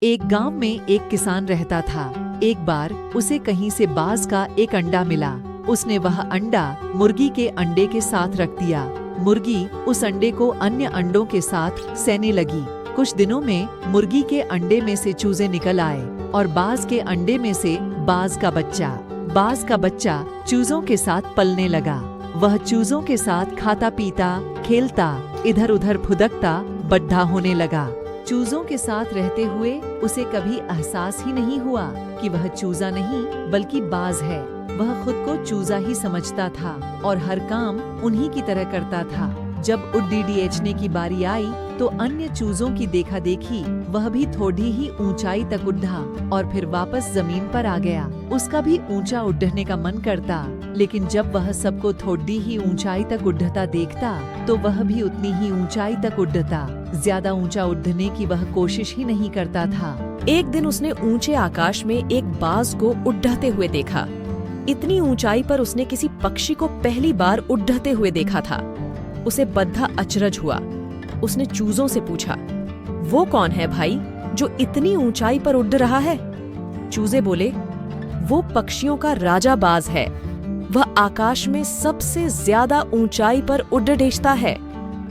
एक गांव में एक किसान रहता था। एक बार उसे कहीं से बाज का एक अंडा मिला। उसने वह अंडा मुर्गी के अंडे के साथ रख दिया। मुर्गी उस अंडे को अन्य अंडों के साथ सेने लगी। कुछ दिनों में मुर्गी के अंडे में से चूजे निकल आए और बाज के अंडे में से बाज का बच्चा। बाज का बच्चा चूजों के साथ पलने लगा। वह चूजों के साथ खाता पीता, खेलता, इधर उधर फुदकता बड्ढा होने लगा। चूजों के साथ रहते हुए उसे कभी एहसास ही नहीं हुआ कि वह चूजा नहीं बल्कि बाज है। वह खुद को चूजा ही समझता था और हर काम उन्हीं की तरह करता था। जब उड्डीयेचने की बारी आई तो अन्य चूजों की देखा देखी वह भी थोड़ी ही ऊंचाई तक उड़ा और फिर वापस जमीन पर आ गया। उसका भी ऊंचा उड़ने का मन करता, लेकिन जब वह सबको थोड़ी ही ऊंचाई तक उड़ता देखता तो वह भी उतनी ही ऊंचाई तक उड़ता। ज्यादा ऊंचा उड़ने की वह कोशिश ही नहीं करता था। एक दिन उसने ऊंचे आकाश में एक बाज को उड़ते हुए देखा। इतनी ऊंचाई पर उसने किसी पक्षी को पहली बार उड़ते हुए देखा था। उसे बद्धा अचरज हुआ। उसने चूजों से पूछा, वो कौन है भाई जो इतनी ऊंचाई पर उड़ रहा है? चूजे बोले, वो पक्षियों का राजा बाज है। वह आकाश में सबसे ज्यादा ऊंचाई पर उड़ डेचता है।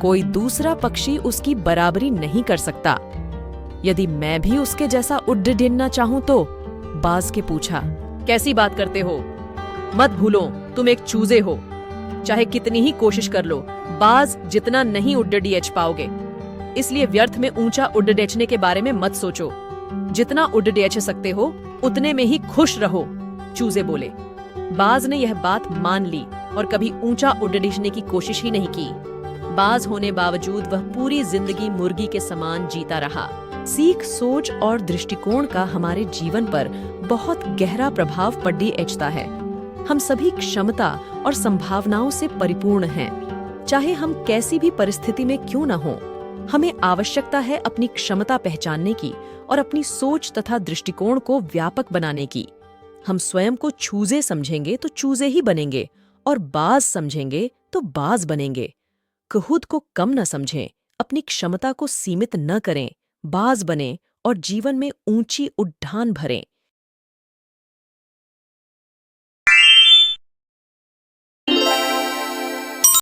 कोई दूसरा पक्षी उसकी बराबरी नहीं कर सकता। यदि मैं भी उसके जैसा उड़ डेनना चाहूं तो? बाज के पूछा, कैसी बात करते हो? मत भूलो तुम एक चूजे हो। चाहे कितनी ही कोशिश कर लो, बाज जितना नहीं उड्डीयच पाओगे। इसलिए व्यर्थ में ऊंचा उड्डेचने के बारे में मत सोचो। जितना उड्डेच सकते हो उतने में ही खुश रहो। चूजे बोले। बाज ने यह बात मान ली और कभी ऊंचा उड्डेचने की कोशिश ही नहीं की। बाज होने बावजूद वह पूरी जिंदगी मुर्गी के समान जीता रहा। सीख, सोच और दृष्टिकोण का हमारे जीवन पर बहुत गहरा प्रभाव पड़ता है। हम सभी क्षमता और संभावनाओं से परिपूर्ण हैं। चाहे हम कैसी भी परिस्थिति में क्यों न हो, हमें आवश्यकता है अपनी क्षमता पहचानने की और अपनी सोच तथा दृष्टिकोण को व्यापक बनाने की। हम स्वयं को चूजे समझेंगे तो चूजे ही बनेंगे और बाज समझेंगे तो बाज बनेंगे। खुद को कम न समझें, अपनी क्षमता को सीमित न करें, बाज बनें और जीवन में ऊंची उड़ान भरें।